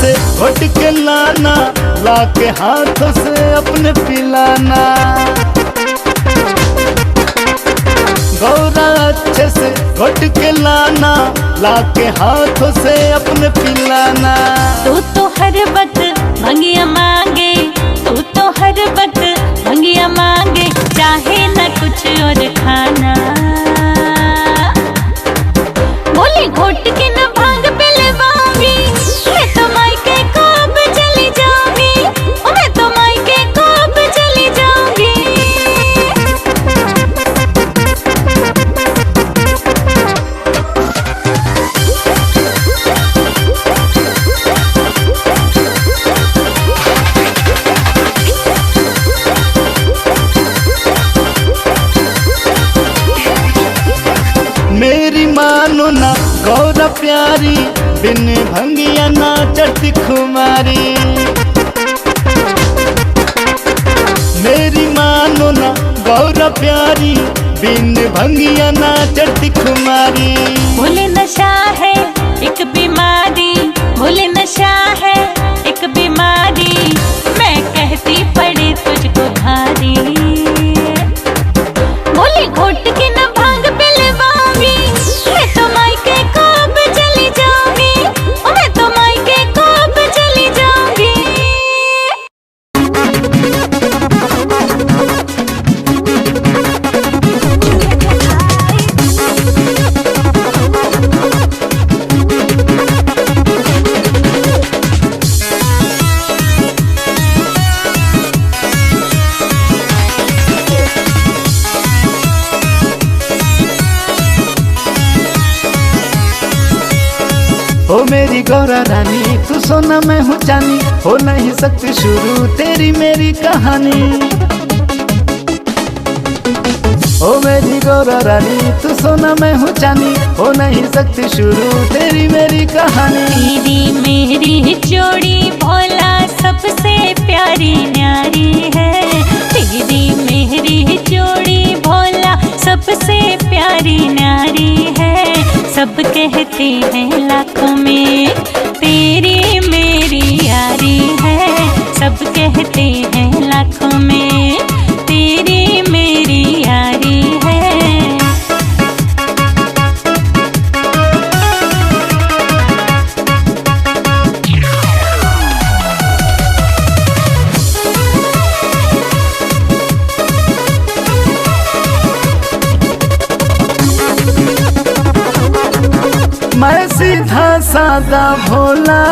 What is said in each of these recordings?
से घोट के लाना, लाके हाथों से अपने पिलाना। गौरा अच्छे से घोट के लाना, लाके हाथों से अपने पिलाना। तू तो हर वक्त भंगिया मांगे, तू तो हर वक्त भंगिया मांगे, चाहे न कुछ और खाना। बोले घोट के न भांग पिलवावी, मैं तो मायके कब चली जाऊंगी, मैं तो मायके कब चली जाऊंगी। मेरी मानो ना गौरा प्यारी, बिन भंगिया ना चढ़ती खुमारी। मेरी मानो ना गौरा प्यारी, बिन भंगिया ना चढ़ती खुमारी। भूले नशा है एक बीमारी, भूले नशा है एक बीमारी, मैं कहती पड़े तुझको भारी। बोले घोट के न भांग पिलवावी, मैं तो मायके कब चली जाऊंगी, मैं तो मायके कब चली जाऊंगी। ओ मेरी गौरा रानी, तू सोना मैं हूँ चांदी, हो नहीं सकती शुरू तेरी मेरी कहानी। ओ मेरी गौरा रानी, तू सोना मैं हूँ चांदी, हो नहीं सकती शुरू तेरी मेरी कहानी। तेरी मेरी जोड़ी भोला सबसे प्यारी न्यारी है, तेरी मेरी जोड़ी भोला सबसे प्यारी न्यारी है। सब कहते हैं लाखों में तेरी मेरी यारी है, सब कहते हैं लाखों में तेरी मेरी यारी है। मैं सीधा सादा भोला,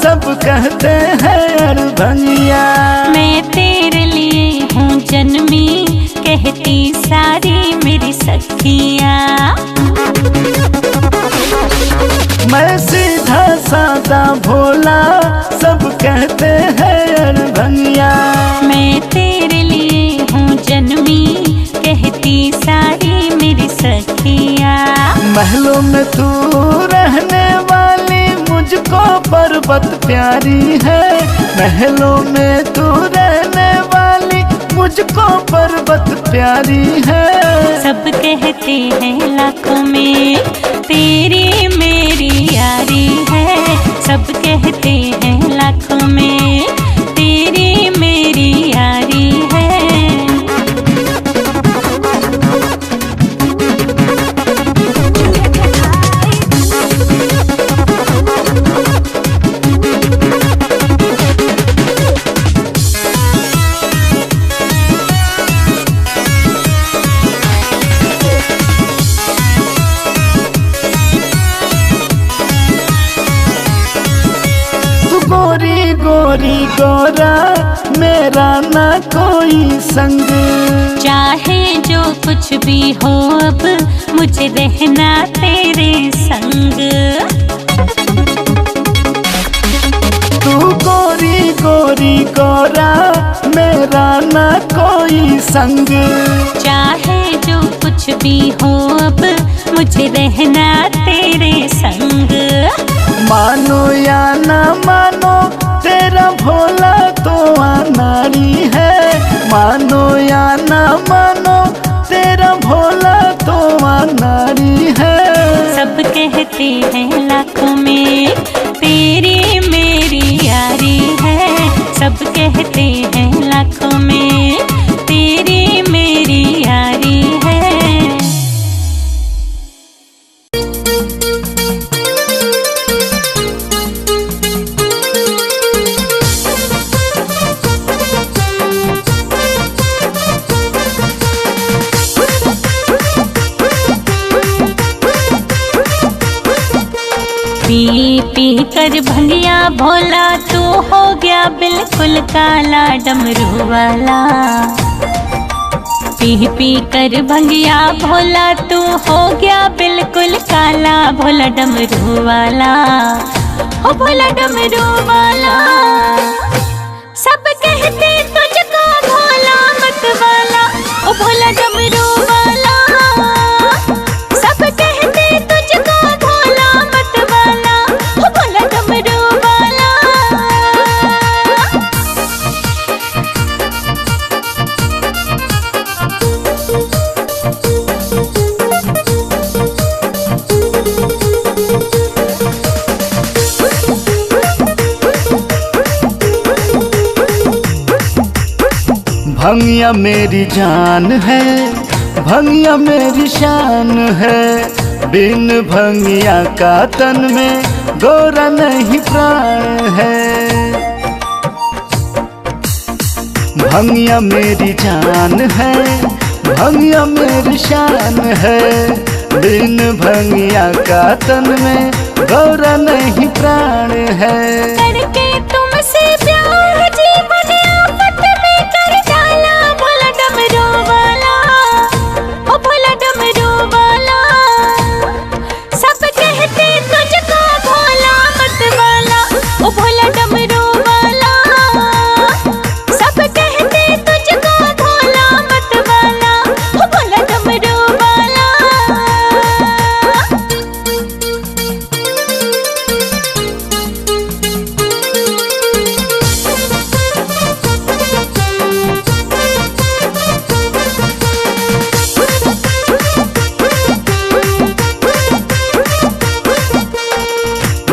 सब कहते हैं अरभंगिया। मैं तेरे लिए हूँ जन्मी, कहती सारी मेरी सखिया। मैं सीधा सादा भोला, सब कहते हैं अरभंगिया। मैं तेरे लिए हूँ जन्मी, कहती सारी मेरी सखिया। महलों में तू रहने वाली, मुझको पर्वत प्यारी है। महलों में तू रहने वाली, मुझको पर्वत प्यारी है। सब कहते हैं लाखों में तेरी मेरी यारी है, सब कहते हैं लाखों में तेरी मेरी यारी है। गोरी गोरी गौरा, मेरा ना कोई संग। चाहे जो कुछ भी हो अब, मुझे रहना तेरे संग। तू गोरी गोरी गौरा, मेरा ना कोई संग। चाहे जो कुछ भी हो अब, मुझे रहना तेरे संग। मानो या ना मानो, तेरा भोला तो अनाड़ी है। मानो या ना मानो, तेरा भोला तो अनाड़ी है। सब कहते हैं लाखों में तेरी मेरी कहते हैं लाखों में तेरी मेरी यारी है। पी पी कर भंगिया भोला तू हो गया बिल्कुल काला डमरू वाला। पी पी कर भंगिया भोला तू हो गया बिल्कुल काला भोला डमरू वाला। ओ भोला डमरू वाला सब कहते तुझको भोला मत वाला। ओ भोला डमरू वाला सब कहते तुझको भोला मत वाला। ओ भोला डमरू वाला। भंगिया मेरी जान है, भंगिया मेरी शान है। बिन भंगिया का तन में गोरा नहीं प्राण है। भंगिया मेरी जान है, भंगिया मेरी शान है। बिन भंगिया का तन में गोरा नहीं प्राण है। करके तुमसे प्यार जीवन आफत में कर डाला भोला डमरू वाला। ओ भोला डमरू वाला सब कहते तुझको भोला मत वाला। ओ भोला डमरू वाला सब कहते तुझको भोला मत वाला। ओ भोला डमरू वाला।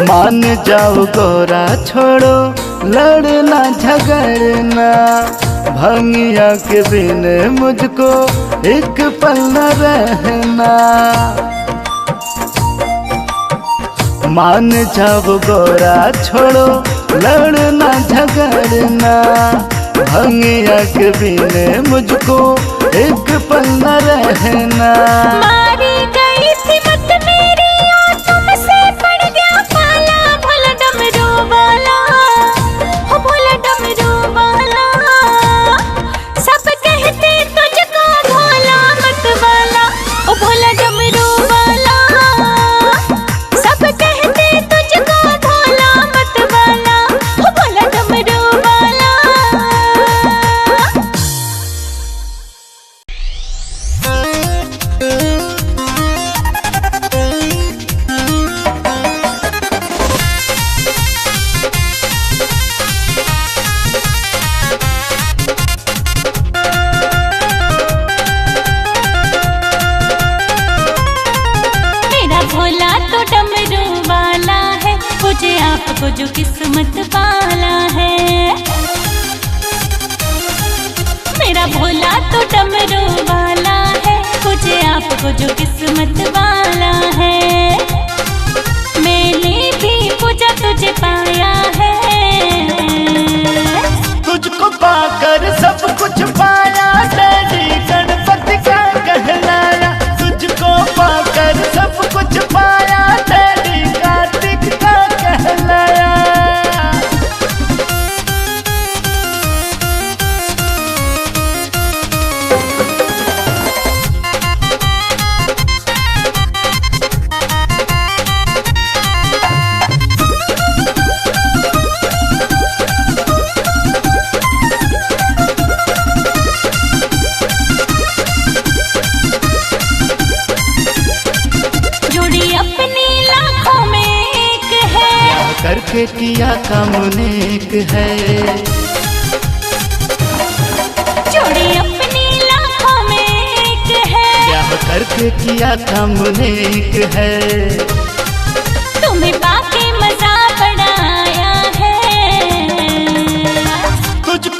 मान जाओ गोरा छोड़ो लड़ना झगड़ना। भंगिया के बिन मुझको एक पल न रहना। मान जाओ गोरा छोड़ो लड़ना झगड़ना। भंगिया के बिन मुझको एक पल न रहना। मारी गई थी मत मेरी और तुमसे पड़ गया पाला भोला डमरू वाला। ओ भोला डमरू वाला सब कहते तुझको भोला मत वाला। ओ भोला डमरू वाला सब कहते तुझको भोला मत वाला। ओ भोला डमरू वाला। मेरा भोला तो डमरू वाला है, मुझे आपको जो किस्मत वाला है। मेरा भोला तो डमरू वाला है, मुझे आपको जो किस्मत वाला है। मैंने भी पूजा तुझे पाया है। तुझको पाकर सब कुछ पाया, डैडी गणपति का कहलाया। तुझको पाकर सब कुछ पाया, डैडी कार्तिक का कहलाया। करके किया काम नेक है, जोड़ी अपनी लाखों में एक है। ब्याह करके किया काम नेक है। तुम्हें पाके मजा बड़ा आया है। तुझको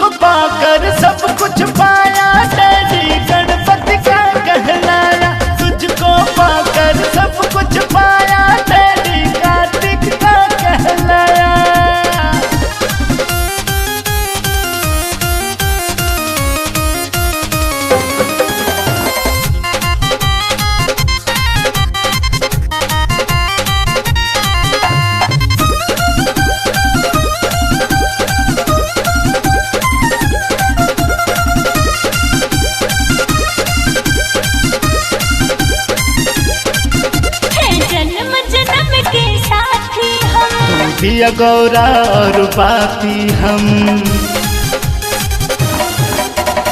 दिया गौरा और पाती हम।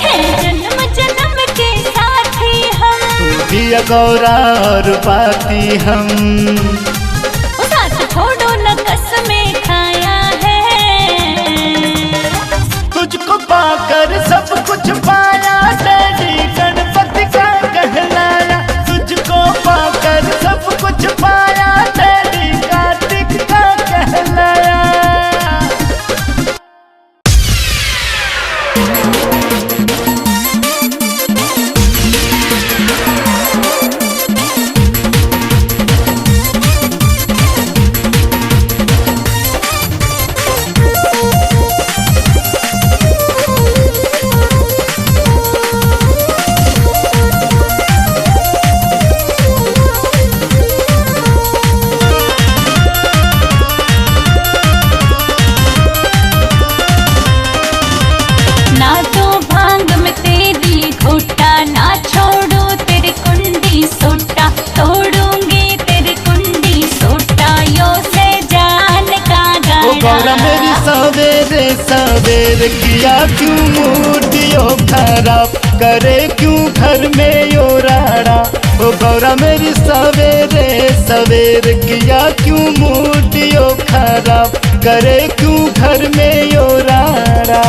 है जन्म जन्म के साथी हम। तू दिया गौरा और पाती हम। साथ छोड़ो न कसमें खाया है। तुझको पाकर सब कुछ पाया, डैडी गणपति का कहलाया। तुझको पाकर सब कुछ पाया, डैडी कार्तिक का कहलाया। ना तो भांग में तेरी घोटा, ना छोड़ू तेरी कुंडी सोटा। तोड़ूंगी तेरी कुंडी सोटा, यो से जान का ओ गौरा गाड़ा। मेरी सवेरे सवेर किया क्यों मूर्तियों खराब, करे क्यों घर में यो राड़ा। ओ गौरा मेरी सवेरे सवेर किया क्यों मूर्तियों खराब, करे क्यों घर में यो राड़ा।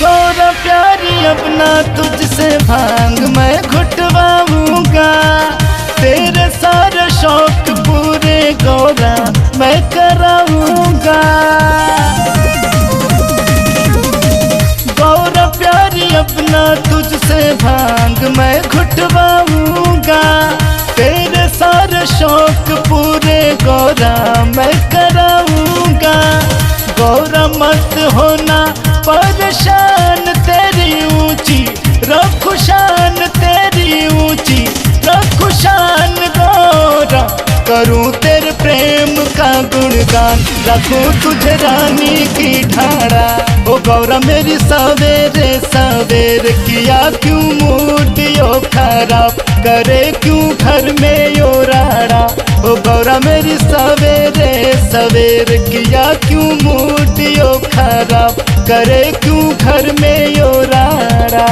गौरा प्यारी अपना तुझसे भांग मैं घुटवाऊंगा, तेरे सारे शौक पूरे गौरा मैं कराऊंगा। गौरा प्यारी अपना तुझसे भांग मैं घुटवाऊंगा, तेरे सारे शौक पूरे गौरा मैं कराऊंगा। गौरा मत होना परेशान, तेरी ऊंची रखो शान, तेरी ऊंची रखो शान। गौरा करूं तेरे प्रेम का गुणगान, रखूं तुझे रानी की ढाड़ा। ओ गौरा मेरी सवेरे सवेर किया क्यों मूर्तियों खराब, करे क्यों घर में यो राड़ा। ओ गौरा मेरी सवेरे सवेर किया क्यों मूर्तियों खराब, करे क्यों घर में यो राड़ा।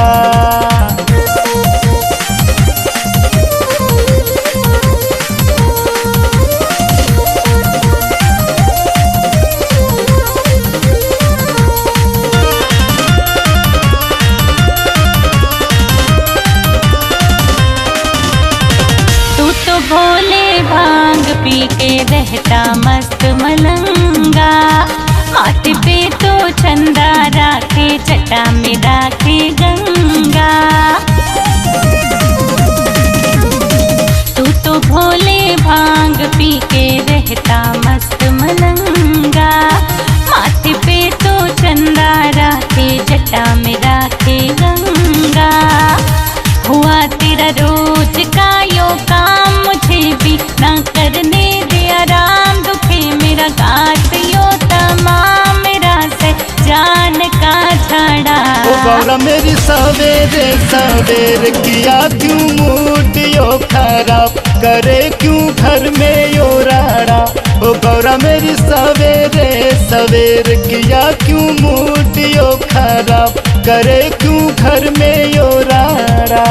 तू तो भोले भांग पी के रहता मस्त मलंगा। माथे पे तो चंदा राखे, जटा में राखे गंगा। तू तो भोले भांग पी के रहता मस्त मलंगा। माथे पे तो चंदा राखे, जटा में राखे गंगा। हुआ तेरा रोज का यो काम, मुझे भी ना करने दे आराम। दुखे मेरा घाट यो तमाम, मेरा से जान का झाड़ा। ओ गौरा मेरी सवेरे सवेर किया क्यों मूर्तियों खराब, करे क्यों घर में यो राड़ा। ओ गौरा मेरी सवेरे सवेर किया क्यों मूर्तियों खराब, करे क्यों घर में यो राड़ा।